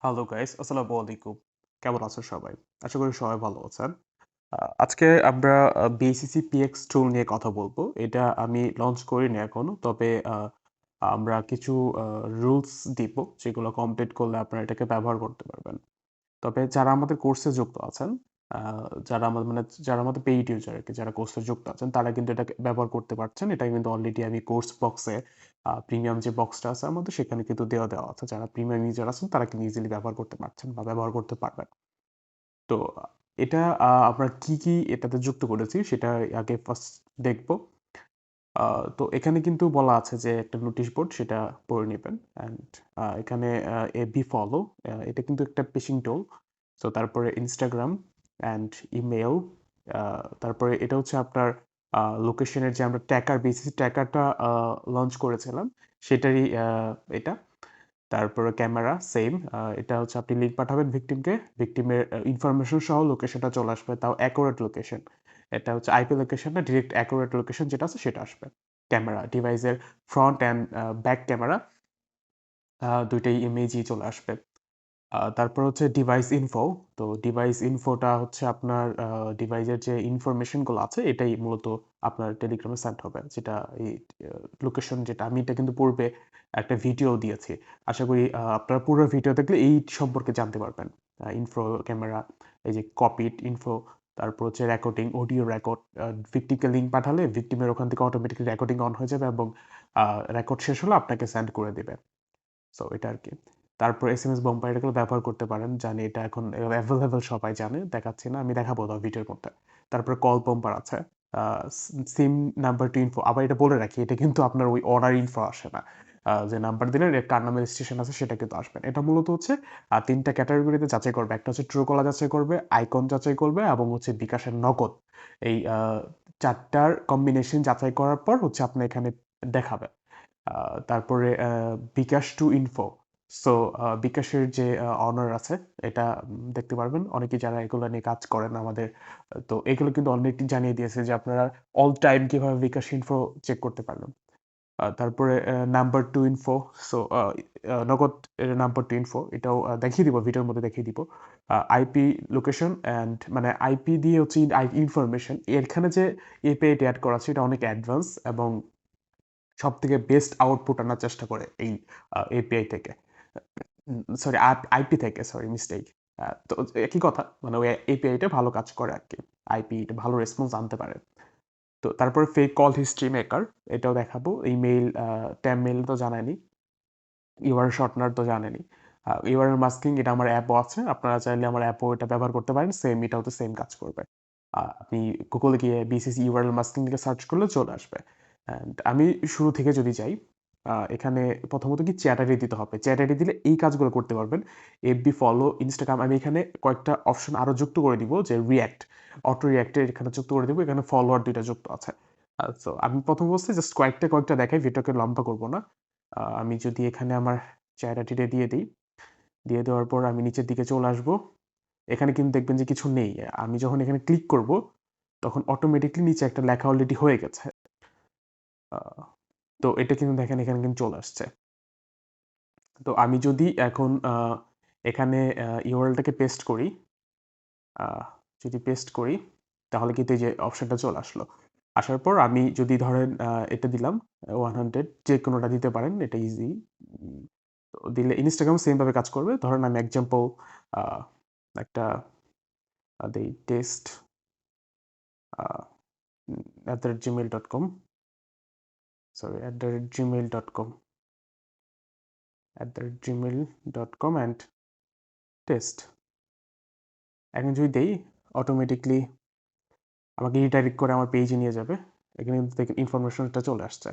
Hello guys, আসসালামু আলাইকুম। কেমন আছেন সবাই? আশা করি সবাই ভালো আছেন। আজকে আমরা BCC PX টুল নিয়ে কথা বলবো। এটা আমি লঞ্চ করিনি এখনো। তবে আমরা কিছু আ রুলস দিব, যেগুলো কমপ্লিট করলে আপনারা এটাকে ব্যবহার করতে পারবেন। তবে যারা আমাদের কোর্সে যুক্ত আছেন, আ যারা আমাদের পেইড ইউজার আরকি, যারা কোর্সে যুক্ত আছেন, তারা কিন্তু এটাকে ব্যবহার করতে পারছেন। এটা কিন্তু অলরেডি আমি কোর্স বক্সে প্রিমিয়াম যে বক্সটা আছে আমাদের, সেখানে কিন্তু দেওয়া আছে। যারা প্রিমিয়াম ইউজার আছেন, তারা কিন্তু ইজিলি ব্যবহার করতে পারছেন বা ব্যবহার করতে পারবেন। তো এটা আমরা কি এটাতে যুক্ত করেছি, সেটা আগে ফার্স্ট দেখব। আ তো এখানে কিন্তু বলা আছে যে একটা নোটিশ বোর্ড, সেটা পড়ে নিবেন। অ্যান্ড এখানে এফবি ফলো, এটা কিন্তু একটা ফিশিং টুল। সো তারপরে Instagram অ্যান্ড ইমেইল, তারপরে এটা হচ্ছে আপনার লোকেশনের যে আমরা ট্র্যাকার, বেসিস ট্র্যাকারটা লঞ্চ করেছিলাম, সেটারই এটা। তারপরে ক্যামেরা সেম। এটা হচ্ছে আপনি লিঙ্ক পাঠাবেন ভিকটিমকে, ভিকটিমের ইনফরমেশন সহ লোকেশনটা চলে আসবে, তাও অ্যাকুরেট লোকেশন। এটা হচ্ছে আইপি লোকেশন না, ডিরেক্ট অ্যাকুরেট লোকেশন যেটা আছে সেটা আসবে। ক্যামেরা, ডিভাইসের ফ্রন্ট অ্যান্ড ব্যাক ক্যামেরা, ২ টাই ইমেজই চলে আসবে। তারপর হচ্ছে ডিভাইস ইনফো। তো ডিভাইস ইনফোটা হচ্ছে আপনার ডিভাইসের যে ইনফরমেশন গুলো আছে, এটাই মূলত আপনার টেলিগ্রামে সেন্ড হবে। যেটা এই লোকেশন, যেটা আমি এটা কিন্তু পূর্বে একটা ভিডিও দিয়েছি। আশা করি আপনারা পুরো ভিডিও দেখলে এই সম্পর্কে জানতে পারবেন। ইনফো ক্যামেরা, এই যে কপিড ইনফো, তারপর হচ্ছে রেকর্ডিং, অডিও রেকর্ড। ভিকটিমকে লিঙ্ক পাঠালে ভিকটিমের ওখান থেকে অটোমেটিক্যালি রেকর্ডিং অন হয়ে যাবে, এবং রেকর্ড শেষ হলে আপনাকে সেন্ড করে দিবে। সো এটা আরকি। তারপর এসএমএস বোম্পার, এটাগুলো ব্যবহার করতে পারেন। জানি এটা এখন এভেইলেবল, সবাই জানে। দেখাচ্ছি না, আমি দেখাবো ভিডিওর মধ্যে। তারপরে কল বাম্পার আছে। আ সিম নাম্বার টু ইনফো। আবার এটা বলে রাখি, এটা কিন্তু আপনার ওই অর্ডার ইনফো আসে না। যে নাম্বার দিলেন, এর কার নামে রেজিস্ট্রেশন আছে, সেটা কিন্তু আসবে না। এটা মূলত হচ্ছে ৩ টা ক্যাটেগরিতে যাচাই করবে। একটা হচ্ছে ট্রুকলার যাচাই করবে, আইকন যাচাই করবে, এবং হচ্ছে বিকাশের নগদ। এই ৪ টার কম্বিনেশন যাচাই করার পর হচ্ছে আপনার এখানে দেখাবে। আ তারপরে বিকাশ টু ইনফো। সো বিকাশের যে অনার আছে, এটা দেখতে পারবেন। অনেকেই যারা এগুলো নিয়ে কাজ করেন আমাদের, তো এগুলো কিন্তু অলরেডি জানিয়ে দিয়েছে যে আপনারা অল টাইম কিভাবে বিকাশ ইনফো চেক করতে পারবেন। তারপরে নাম্বার টু ইনফো। সো নগদ এর নাম্বার টু ইনফো, এটাও দেখিয়ে দিব, ভিডিওর মধ্যে দেখিয়ে দিব। আইপি লোকেশন অ্যান্ড মানে আইপি দিয়ে হচ্ছে ইনফরমেশন। এখানে যে এপিআই টা এড করা আছে, এটা অনেক অ্যাডভান্স এবং সবথেকে বেস্ট আউটপুট আনার চেষ্টা করে এই এপিআই থেকে। সরি, আইপি থেকে, সরি মিস্টেক। তো একই কথা, মানে ওই এপিআইটা ভালো কাজ করে আরকি। আইপি টা ভালো রেসপন্স আনতে পারে। তো তারপরে ফেক কল হিস্ট্রি মেকার, এটাও দেখাবো। ইমেইল, ট্যাম মেইল তো জানাইনি। ইউআরএল শর্টনার তো জানেনই। ইউআরএল মাস্কিং, এটা আমার অ্যাপও আছে। আপনারা চাইলে আমার অ্যাপও এটা ব্যবহার করতে পারেন। সেম, এটাও তো সেম কাজ করবে। আপনি গুগলে গিয়ে বিসিসি ইউআরএল মাস্কিং লিখে সার্চ করলে চলে আসবে। অ্যান্ড আমি শুরু থেকে যদি যাই, এখানে প্রথমত কি চ্যাট আইডি দিতে হবে। চ্যাট আইডি দিলে এই কাজগুলো করতে পারবেন। এফবি ফলো, ইনস্টাগ্রাম, আমি এখানে কয়েকটা অপশন আরো যুক্ত করে দিব, যে রিঅ্যাক্ট, অটো রিঅ্যাক্ট এর এখানে যুক্ত করে দিব। এখানে ফলোয়ার ২ টা যুক্ত আছে। সো আমি প্রথম অবস্থায় জাস্ট কয়েকটা দেখাই, ভিডিওকে লম্বা করব না। আমি যদি এখানে আমার চায়নাটিটা দিয়ে দিই, দিয়ে দেওয়ার পর আমি নিচের দিকে চলে আসবো। এখানে কিন্তু দেখবেন যে কিছু নেই। আমি যখন এখানে ক্লিক করব, তখন অটোমেটিক্যালি নিচে একটা লেখা অলরেডি হয়ে গেছে। আ তো এটা কিন্তু দেখেন, এখানে কিন্তু চলে আসছে। তো আমি যদি এখন এখানে ইউআরএলটাকে পেস্ট করি, আ যদি পেস্ট করি, তাহলে কিন্তু এই যে অপশনটা চলে আসলো। আসার পর আমি যদি ধরেন এটা দিলাম 100, যেকোনোটা দিতে পারেন, এটা ইজি। উম তো দিলে Instagram সেম ভাবে কাজ করবে। ধরেন আমি এক্সাম্পল আ একটা দেই test a @gmail.com, sorry @gmail.com, and test. এখন যদি দেই, অটোমেটিক্যালি আমাকে রিডাইরেক্ট করে আমার পেজে নিয়ে যাবে। এখানে কিন্তু দেখেন ইনফরমেশনটা চলে আসছে।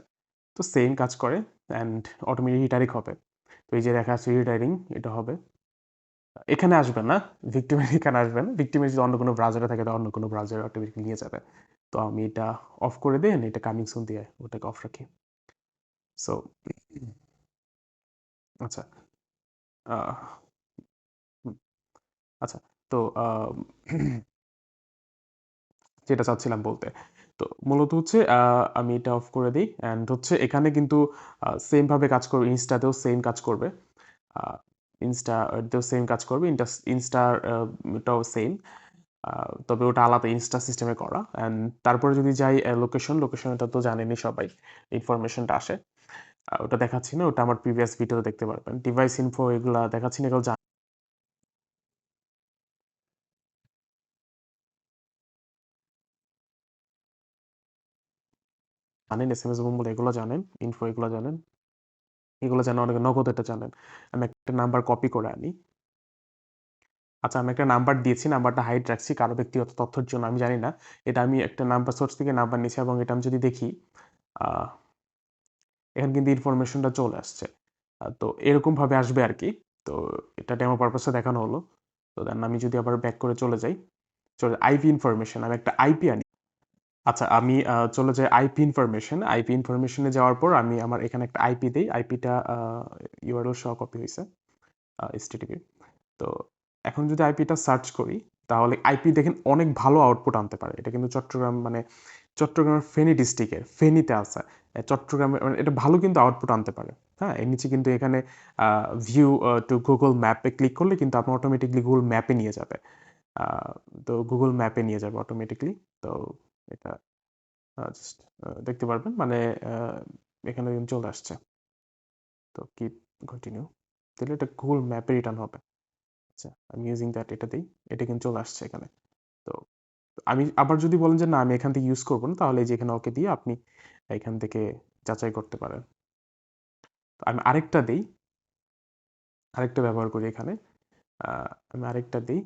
তো সেম কাজ করে, অ্যান্ড অটোমেটিক রিডাইরেক্ট হবে। তো এই যে লেখা আছে রিডাইরিং, এটা হবে। এখানে আসবে না, ভিক্টিমের এখানে আসবে না। ভিক্টিমের যদি অন্য কোনো ব্রাউজারে থাকে, তাহলে অন্য কোনো ব্রাউজারে অটোমেটিক্যালি নিয়ে যাবে। তো আমি এটা অফ করে দেন, এটা কামিং সুন দিয়ে ওটাকে অফ রাখি। সো আচ্ছা, আ হুম, আচ্ছা। তো যেটা চাচ্ছিলাম বলতে। তো মূলত হচ্ছে আমি এটা অফ করে দেই, অ্যান্ড হচ্ছে এখানে কিন্তু সেম ভাবে কাজ করবে। ইনস্টাতেও সেম কাজ করবে। আ ইনস্টা এটাও সেম কাজ করবে, ইনস্টার টাও সেম, তবে ওটা আলাদা ইনস্টা সিস্টেমে করা। অ্যান্ড তারপরে যদি যাই লোকেশনটা তো জানেনই সবাই, ইনফরমেশনটা আসে। ওটা দেখাচ্ছি না, ওটা আমার প্রিভিয়াস ভিডিওতে দেখতে পারবেন। ডিভাইস ইনফো এগুলা দেখাচ্ছি না, এগুলো জানেন, এসএমএস বলে এগুলো জানেন, ইনফো এগুলো জানেন, এগুলো জানেন, অনেকে নগদ এটা জানেন। আমি একটা নাম্বার কপি করে আনি। আচ্ছা, আমি একটা নাম্বার দিয়েছি, নাম্বারটা হাইড রাখছি কারো ব্যক্তিগত তথ্যের জন্য, আমি জানি না। এটা আমি একটা নাম্বার সোর্স থেকে নাম্বার নিয়েছি, এবং এটা আমি যদি দেখি, আহ, এখানে কিন্তু ইনফরমেশনটা চলে আসছে। তো এরকম ভাবে আসবে আর কি। তো এটা ডেমো পারপাসে দেখানো হলো। তো দেন আমি যদি আবার ব্যাক করে চলে যাই, চলে আইপি ইনফরমেশন, আমি একটা আইপি আনি। আচ্ছা, আমি চলে যাই আইপি ইনফরমেশনে যাওয়ার পর আমি আমার এখানে একটা আইপি দেই, আইপিটা ইউআরএল সহ কপি হয়েছে, এইচটিটিপি। তো এখন যদি আইপিটা সার্চ করি, তাহলে আইপি দেখেন অনেক ভালো আউটপুট আনতে পারে। এটা কিন্তু চট্টগ্রাম, মানে চট্টগ্রামের ফেনী ডিস্ট্রিক্টের ফেনীতে আছে। চট্টগ্রামে মানে এটা ভালো কিন্তু আউটপুট আনতে পারে। হ্যাঁ, এর নিচে কিন্তু এখানে ভিউ টু গুগল ম্যাপে ক্লিক করলে কিন্তু আপনার অটোমেটিকলি গুগল ম্যাপে নিয়ে যাবে। আহ, তো গুগল ম্যাপে নিয়ে যাবে অটোমেটিকলি। তো এটা জাস্ট দেখতে পারবেন, মানে আহ, এখানে কিন্তু চলে আসছে। তো কিপ কন্টিনিউ দিলে এটা গুগল ম্যাপে রিটার্ন হবে। আচ্ছা, আমি ইউজিং দ্যাট, এটা দিই, এটা কিন্তু চলে আসছে এখানে। তো আমি আবার যদি বলেন যে না আমি এখান থেকে ইউজ করবো না, তাহলে এই যে এখানে ওকে দিয়ে আপনি এখান থেকে যাচাই করতে পারেন। তো আমি আরেকটা দিই, আরেকটা ব্যবহার করি এখানে। আমি আরেকটা দিই,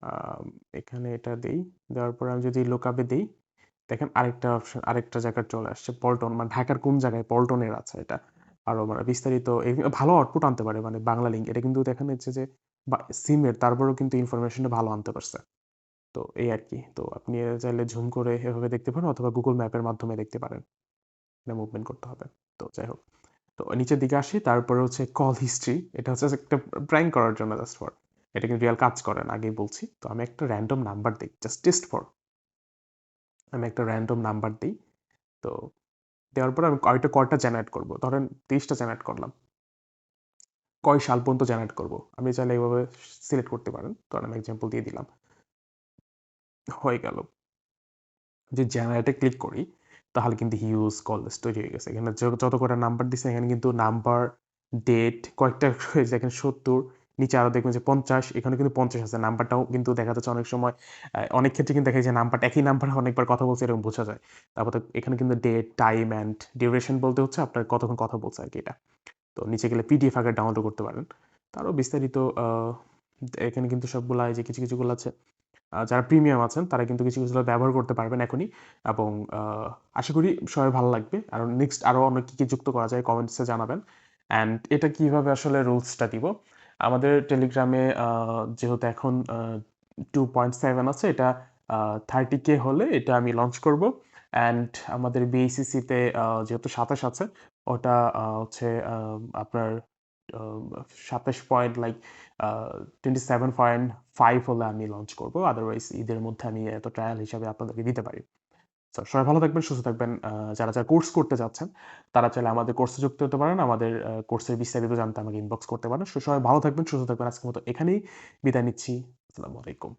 আম, এখানে এটা দিই, দেওয়ার পর আমি যদি লোকাপে দিই, দেখেন আরেকটা অপশন, আরেকটা জায়গায় চলে আসছে পল্টন, মানে ঢাকার কোন জায়গায় পল্টনের আছে এটা। আরো মানে বিস্তারিত ভালো আউটপুট আনতে পারে, মানে বাংলা লিঙ্ক এটা কিন্তু দেখা যাচ্ছে যে সিমের, তারপরেও কিন্তু ইনফরমেশনটা ভালো আনতে পারছে। তো এই আর কি। তো আপনি চাইলে জুম করে এভাবে দেখতে পারেন, অথবা গুগল ম্যাপের মাধ্যমে দেখতে পারেন। এটা মুভমেন্ট করতে হবে। তো যাই হোক, তো নিচের দিকে আসি, তারপরে হচ্ছে কল হিস্ট্রি। এটা হচ্ছে একটা প্র্যাঙ্ক করার জন্য, জাস্ট ফর, এটা কিন্তু রিয়াল কাজ করে না, আগেই বলছি। তো আমি একটা র্যান্ডম নাম্বার দিই, জাস্ট টেস্ট ফর, আমি একটা র্যান্ডম নাম্বার দিই। তো দেওয়ার পর আমি কয়টা জেনারেট করবো, ধরেন 30টা জেনারেট করলাম। কয় সাল পর্যন্ত জেনারেট করব, আপনি চাইলে এইভাবে সিলেক্ট করতে পারেন। তো আমি এক্সাম্পল দিয়ে দিলাম, হয়ে গেল। যে জেনারেটে ক্লিক করি, তাহলে কিন্তু হিউজ কল লিস্ট তৈরি হয়ে গেছে। এখানে যত কটা নাম্বার দিচ্ছে, এখানে কিন্তু নাম্বার, ডেট কয়েকটা হয়েছে, এখানে 70, নিচে আরো দেখবেন যে 50, এখানে কিন্তু 50 আছে। নাম্বারটাও কিন্তু দেখা যাচ্ছে অনেক সময়, অনেক ক্ষেত্রে কিন্তু দেখা যায় নাম্বারটা একই নাম্বার অনেকবার কথা বলছে, এরকম বোঝা যায়। তারপর তো এখানে কিন্তু ডেট, টাইম অ্যান্ড ডিউরেশন বলতে হচ্ছে আপনার কতক্ষণ কথা বলছে আর কি এটা। তো নিচে গেলে পিডিএফ আকারে ডাউনলোড করতে পারেন। তারও বিস্তারিত এখানে কিন্তু সবগুলা এই যে কিছু কিছুগুলো আছে, যারা প্রিমিয়াম আছেন তারা কিন্তু কিছু কিছু ব্যবহার করতে পারবেন এখনই। এবং আশা করি সবাই ভালো লাগবে। আর নেক্সট আরও অনেক কী কী যুক্ত করা যায় কমেন্টসে জানাবেন। অ্যান্ড এটা কিভাবে আসলে রুলসটা দিব, আমাদের টেলিগ্রামে যেহেতু এখন 2.7 আছে, এটা 30K হলে এটা আমি লঞ্চ করব। অ্যান্ড আমাদের বিএসিসিতে যেহেতু 27 আছে, ওটা হচ্ছে আপনার 27 পয়েন্ট লাইক 27.5 হলে আমি লঞ্চ করব। আদারওয়াইজ ঈদের মধ্যে আমি এত ট্রায়াল হিসাবে আপনাদেরকে দিতে পারি। তো সবাই ভালো থাকবেন, সুস্থ থাকবেন। যারা যারা কোর্স করতে যাচ্ছেন, তারা চাইলে আমাদের কোর্সে যুক্ত হতে পারেন। আমাদের কোর্সের বিস্তারিত জানতে আমাকে ইনবক্স করতে পারেন। সবাই ভালো থাকবেন, সুস্থ থাকবেন। আজকের মতো এখানেই বিদায় নিচ্ছি। আসসালামু আলাইকুম।